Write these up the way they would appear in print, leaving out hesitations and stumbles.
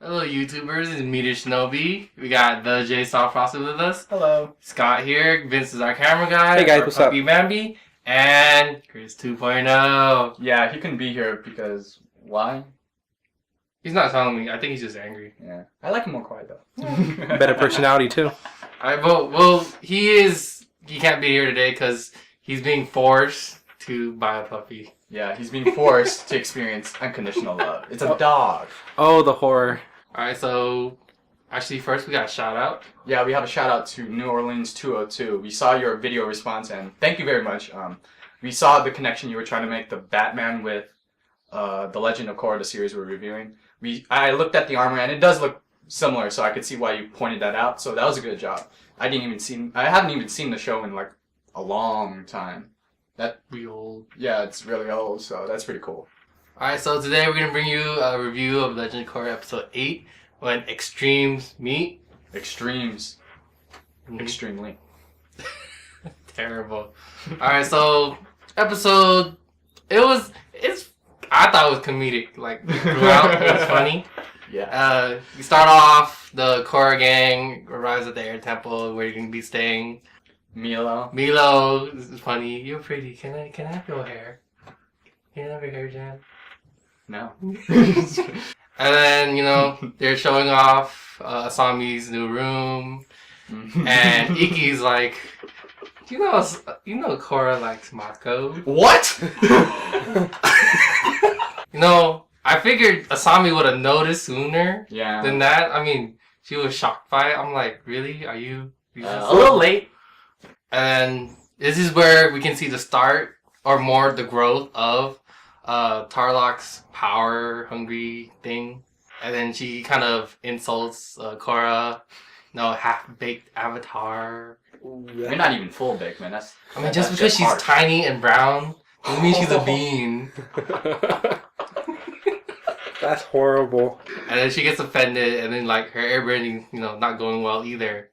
Hello, YouTubers. It's MediaShinobi. We got TheJSAWprocess with us. Hello. Scott here. Vince is our camera guy. Hey guys, what's up? Puppy Bambi. And Chris 2.0. Yeah, he couldn't be here because why? He's not telling me. I think he's just angry. Yeah. I like him more quiet though. Better personality too. Alright, well, he can't be here today because he's being forced to buy a puppy. Yeah, he's being forced to experience unconditional love. It's a dog. Oh, the horror. Alright, so actually first we got a shout out. Yeah, we have a shout out to New Orleans 202. We saw your video response and thank you very much. We saw the connection you were trying to make the Batman with The Legend of Korra, the series we're reviewing. I looked at the armor and it does look similar, so I could see why you pointed that out. So that was a good job. I haven't even seen the show in like a long time. We old. Yeah, it's really old, so that's pretty cool. Alright, so today we're gonna bring you a review of Legend of Korra episode 8 when extremes meet. Extremes. Extremely. Terrible. Alright, so episode I thought it was comedic, like throughout. It was funny. Yeah. You start off, the Korra gang arrives at the air temple where you're gonna be staying. Milo, this is funny. You're pretty. Can I have your hair? Can I have your hair, Jan? No. And then, they're showing off Asami's new room. And Iki's like, you know Korra likes Mako. What? I figured Asami would have noticed sooner than Yeah. that. I mean, she was shocked by it. I'm like, really? Are you A little late. And this is where we can see the start, or more the growth of Tarlok's power-hungry thing. And then she kind of insults Korra, half-baked avatar. You're not even full baked, man. I mean, just because she's harsh. tiny and brown doesn't mean she's a bean. That's horrible. And then she gets offended, and then her airbending, not going well either.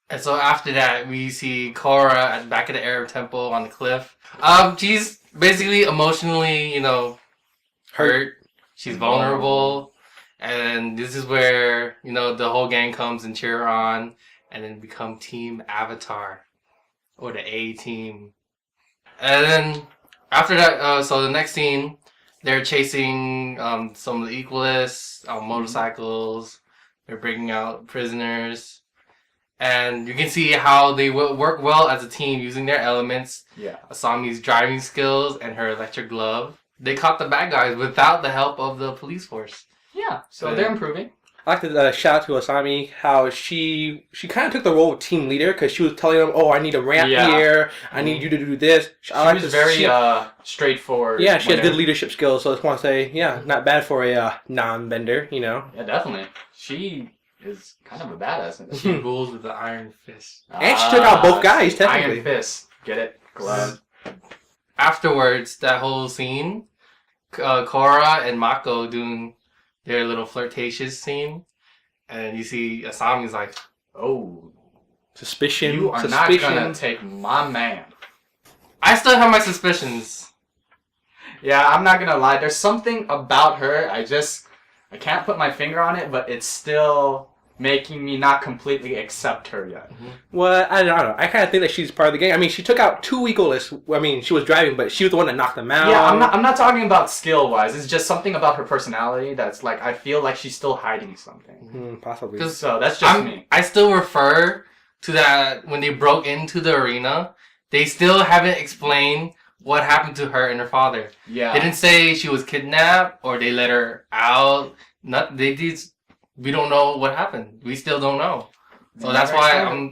And so after that, we see Korra at the back of the Arab temple on the cliff. She's basically emotionally, hurt. She's vulnerable. And this is where, the whole gang comes and cheer her on and then become Team Avatar. Or the A-Team. And then after that, so the next scene, they're chasing some of the Equalists on motorcycles. They're breaking out prisoners. And you can see how they work well as a team using their elements. Yeah. Asami's driving skills and her electric glove. They caught the bad guys without the help of the police force. Yeah. So they're improving. I like to shout out to Asami how she kind of took the role of team leader because she was telling them, "Oh, I need a ramp here. I need you to do this." She was very straightforward. Yeah, she has good leadership skills. So I just want to say, not bad for a non-bender. Yeah, definitely. She is kind of a badass. Isn't She rules with the iron fist. And she took out both guys, technically. Iron fist. Get it? Glove. Afterwards, that whole scene, Korra and Mako doing their little flirtatious scene, and you see Asami's like, "Oh, suspicion. You are not gonna take my man." I still have my suspicions. Yeah, I'm not gonna lie. There's something about her. I can't put my finger on it, but it's still making me not completely accept her yet. Well, I don't know. I kind of think that she's part of the gang. I mean, she took out two Equalists. I mean, she was driving, but she was the one that knocked them out. Yeah, I'm not talking about skill-wise. It's just something about her personality that's like, I feel like she's still hiding something. Possibly. So that's just me. I still refer to that when they broke into the arena. They still haven't explained what happened to her and her father. Yeah. They didn't say she was kidnapped or they let her out. We don't know what happened. We still don't know. So that's why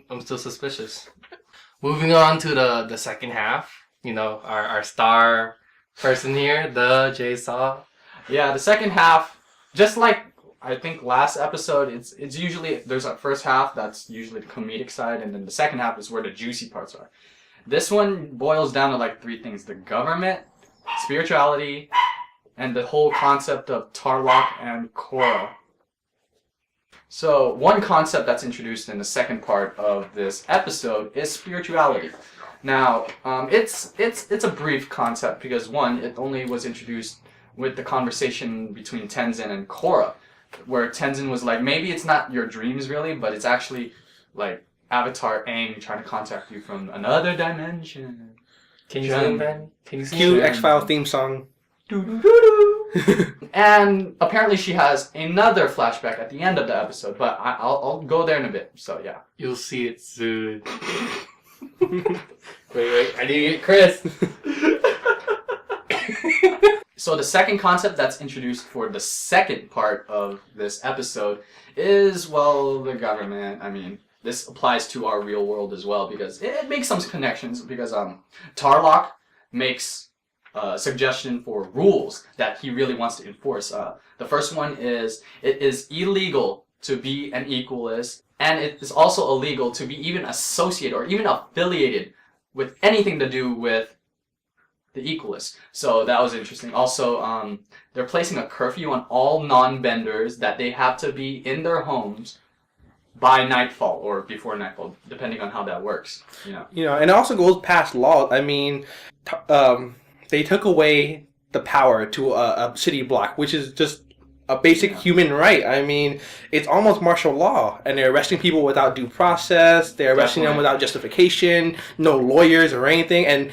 I'm still suspicious. Moving on to the second half. Our star person here, TheJSAW. Yeah, the second half, just like I think last episode, it's usually there's a first half that's usually the comedic side, and then the second half is where the juicy parts are. This one boils down to like three things: the government, spirituality, and the whole concept of Tarlok and Korra. So one concept that's introduced in the second part of this episode is spirituality. Now, it's a brief concept because one, it only was introduced with the conversation between Tenzin and Korra. where Tenzin was like, maybe it's not your dreams really, but it's actually like Avatar Aang trying to contact you from another dimension. Can you sing, Ben? Can you sing? Cue X-Files theme song. And apparently she has another flashback at the end of the episode, but I'll go there in a bit. So yeah, You'll see it soon. wait, I need to get Chris. So the second concept that's introduced for the second part of this episode is, well, the government. I mean, this applies to our real world as well because it makes some connections because Tarlok makes a suggestion for rules that he really wants to enforce. The first one is it is illegal to be an equalist, and it is also illegal to be even associated or even affiliated with anything to do with the equalists. So that was interesting. Also, they're placing a curfew on all non-benders that they have to be in their homes by nightfall or before nightfall, depending on how that works. You know, and it also goes past law. I mean, they took away the power to a city block, which is just a basic human right. I mean, it's almost martial law, and they're arresting people without due process. They're arresting them without justification, no lawyers or anything, and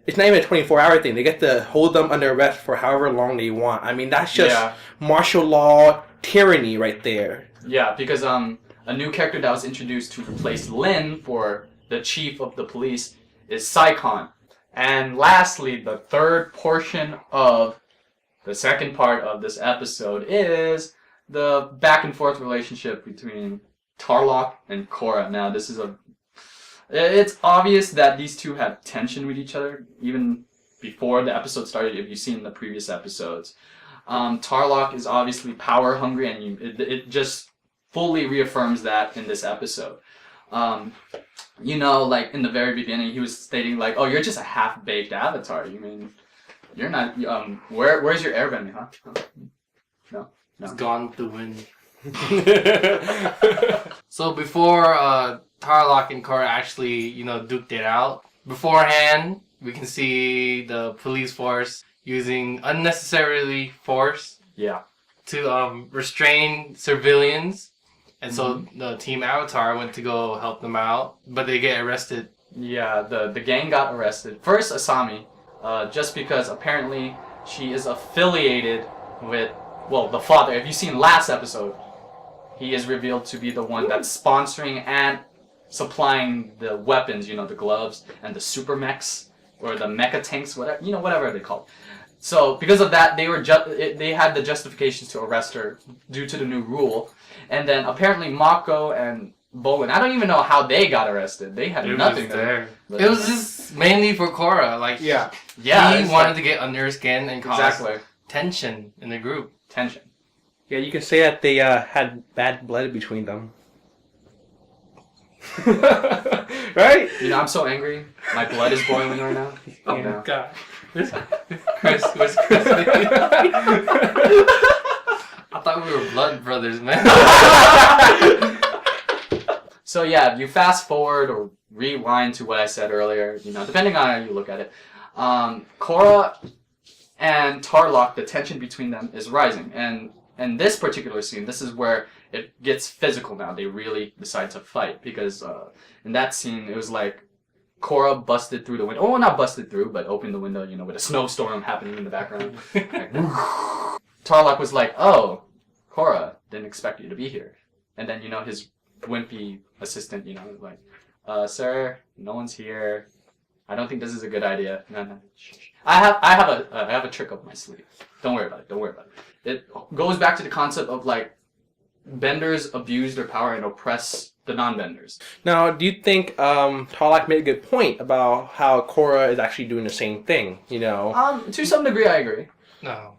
it's not even a 24-hour thing. They get to hold them under arrest for however long they want. I mean, that's just martial law tyranny right there. Yeah, because a new character that was introduced to replace Lin for the chief of the police is Saikon. And lastly, the third portion of the second part of this episode is the back and forth relationship between Tarlok and Korra. Now, it's obvious that these two have tension with each other, even before the episode started, if you've seen the previous episodes. Tarlok is obviously power hungry, and it just fully reaffirms that in this episode. You know, like in the very beginning, he was stating like, "Oh, you're just a half-baked avatar. You mean you're not? Where's your airbending, huh? No. It's gone with the wind." So before Tarlok and Korra actually, duked it out, beforehand, we can see the police force using unnecessarily force to restrain civilians. And so the Team Avatar went to go help them out, but they get arrested. Yeah, the gang got arrested. First, Asami, just because apparently she is affiliated with, well, the father. If you've seen last episode, he is revealed to be the one that's sponsoring and supplying the weapons, the gloves and the super mechs or the mecha tanks, whatever they call it. So because of that, they had the justifications to arrest her due to the new rule. And then apparently Mako and Bolin, I don't even know how they got arrested. They had nothing there. It was just mainly for Korra. Like, he wanted to get under her skin and cause tension in the group. Tension. Yeah, you can say that they had bad blood between them. Right? I'm so angry. My blood is boiling right now. Oh my god. Where's Chris? I thought we were blood brothers, man. So yeah, you fast forward or rewind to what I said earlier, depending on how you look at it. Korra and Tarlok, the tension between them is rising. And this particular scene, this is where it gets physical now. They really decide to fight because in that scene, it was like Korra busted through the window. Oh, not busted through, but opened the window, with a snowstorm happening in the background. Tarlok was like, "Oh, Korra, didn't expect you to be here." And then, his wimpy assistant, like, "Sir, no one's here. I don't think this is a good idea." No. I have a trick up my sleeve. Don't worry about it. It goes back to the concept of like benders abuse their power and oppress the non-benders. Now, do you think Tarlok made a good point about how Korra is actually doing the same thing? To some degree, I agree. No.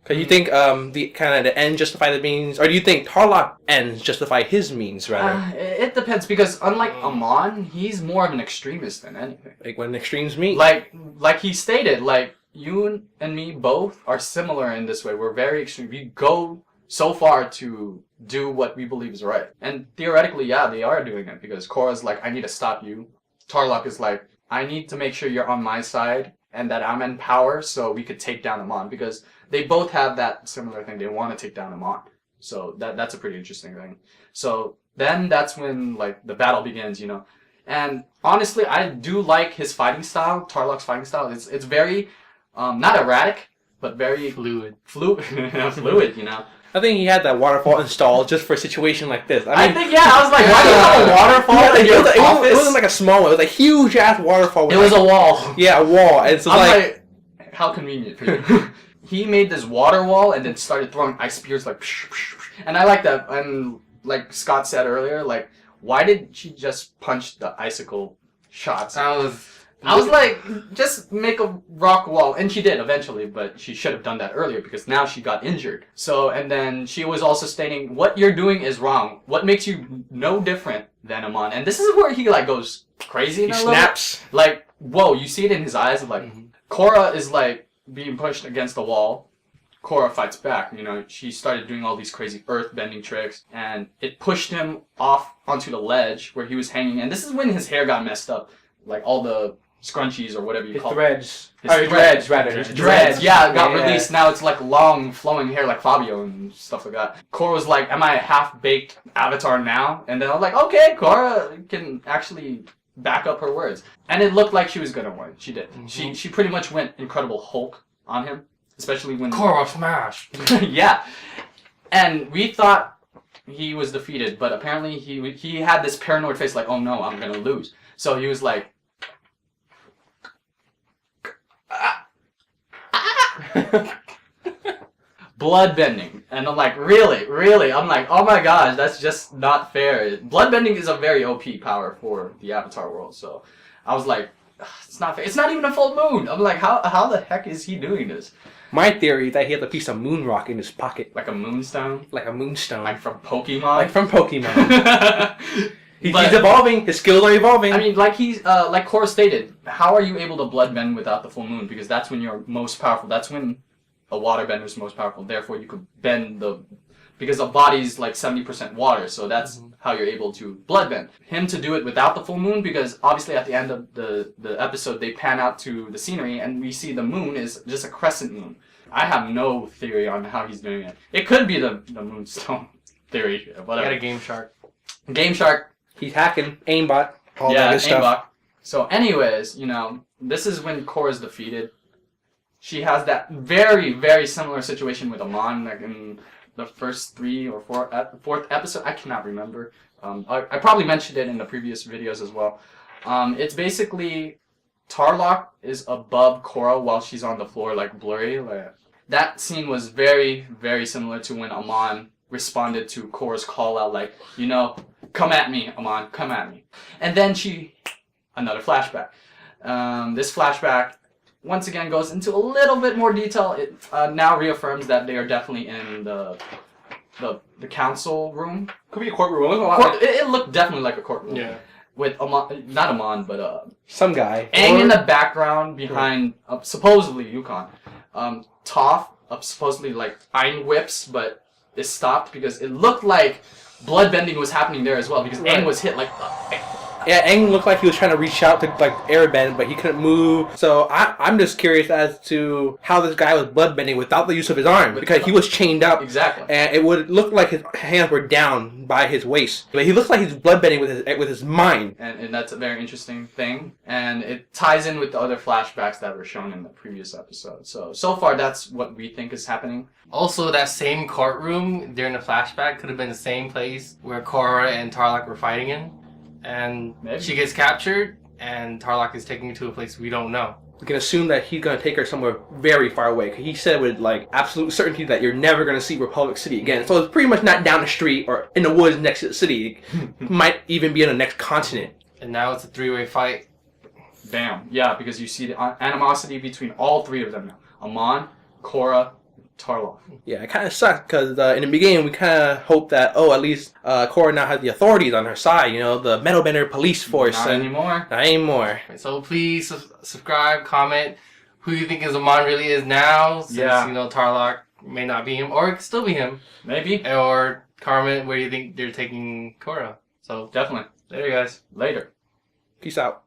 Because you think the end justify the means, or do you think Tarlok ends justify his means rather? It depends because unlike Amon, he's more of an extremist than anything. Like when extremes meet. Like he stated, like you and me both are similar in this way. We're very extreme. We go so far to do what we believe is right. And theoretically, yeah, they are doing it because Korra's like, "I need to stop you." Tarlok is like, "I need to make sure you're on my side and that I'm in power so we could take down Amon," because they both have that similar thing. They want to take down Amon. So that's a pretty interesting thing. So then that's when like the battle begins, you know. And honestly, I do like his fighting style, Tarlok's fighting style. It's very not erratic, but very Fluid. fluid, you know. I think he had that waterfall installed just for a situation like this. I think I was like, why do you have a waterfall in your office? It wasn't like a small one. It was a huge ass waterfall. It was a wall. Yeah, a wall. And so I'm like, how convenient for you. He made this water wall and then started throwing ice spears like, and I like that. And like Scott said earlier, like, why did she just punch the icicle shots? I was like, just make a rock wall. And she did eventually, but she should have done that earlier because now she got injured. So, and then she was also stating, what you're doing is wrong. What makes you no different than Amon? And this is where he like goes crazy. he snaps. Like, whoa, you see it in his eyes. Like, Korra is like being pushed against the wall. Korra fights back. You know, she started doing all these crazy earth bending tricks, and it pushed him off onto the ledge where he was hanging. And this is when his hair got messed up, like all the scrunchies or whatever you call Threads. it. Dreads, rather. His dreads. Yeah, it got released. Now it's like long, flowing hair like Fabio and stuff like that. Korra was like, am I a half-baked avatar now? And then I was like, okay, Korra can actually back up her words. And it looked like she was gonna win. She did. She pretty much went Incredible Hulk on him. Especially when... Korra smash! Yeah. And we thought he was defeated, but apparently he had this paranoid face like, oh no, I'm gonna lose. So he was like... Bloodbending. And I'm like, really? Really? I'm like, oh my gosh, that's just not fair. Bloodbending is a very OP power for the Avatar world, so I was like, it's not fair. It's not even a full moon. I'm like, how the heck is he doing this? My theory is that he has a piece of moon rock in his pocket. Like a moonstone? Like a moonstone. Like from Pokemon? Like from Pokemon. He's evolving. His skills are evolving. I mean, like like Korra stated, how are you able to bloodbend without the full moon? Because that's when you're most powerful. That's when a waterbender is most powerful. Therefore, you could bend because the body's like 70% water, so that's how you're able to bloodbend. Him to do it without the full moon, because obviously at the end of the episode, they pan out to the scenery, and we see the moon is just a crescent moon. I have no theory on how he's doing it. It could be the moonstone theory. Whatever. Got a Game Shark. Game Shark. He's hacking. Aimbot. All Yeah, that good stuff. aimbot. So anyways, you know, this is when Korra's defeated. She has that very, very similar situation with Amon, like in the first 3 or 4th episode. I cannot remember. I probably mentioned it in the previous videos as well. It's basically Tarlok is above Korra while she's on the floor, like blurry. Like, that scene was very, very similar to when Amon responded to Korra's call out, like, you know, come at me, Amon, come at me. And then another flashback. This flashback once again goes into a little bit more detail. It now reaffirms that they are definitely in the council room. Could be a courtroom. It looked definitely like a courtroom. Yeah. With Amon, not Amon, but some guy. Aang in the background behind supposedly Yukon. Toph supposedly like iron whips, but it stopped because it looked like bloodbending was happening there as well because Aang was hit like. Yeah, Aang looked like he was trying to reach out to like airbend, but he couldn't move. So I'm just curious as to how this guy was bloodbending without the use of his arm, because he was chained up. Exactly. And it would look like his hands were down by his waist, but he looks like he's bloodbending with his mind. And that's a very interesting thing, and it ties in with the other flashbacks that were shown in the previous episode. So far, that's what we think is happening. Also, that same courtroom during the flashback could have been the same place where Korra and Tarlok were fighting in. And Maybe. She gets captured, and Tarlok is taken to a place we don't know. We can assume that he's going to take her somewhere very far away, because he said with like absolute certainty that you're never going to see Republic City again. So it's pretty much not down the street or in the woods next to the city. It might even be on the next continent. And now it's a 3-way fight. Damn. Yeah, because you see the animosity between all 3 of them now. Amon, Korra, Tarlok. Yeah, it kind of sucks because in the beginning we kind of hoped that at least Korra now has the authorities on her side. You know, the Metalbender police force. Not anymore. Not anymore. So please subscribe, comment who you think Amon really is now. Since, you know, Tarlok may not be him, or it could still be him. Maybe. Or comment where you think they're taking Korra. So definitely. Later, guys. Later. Peace out.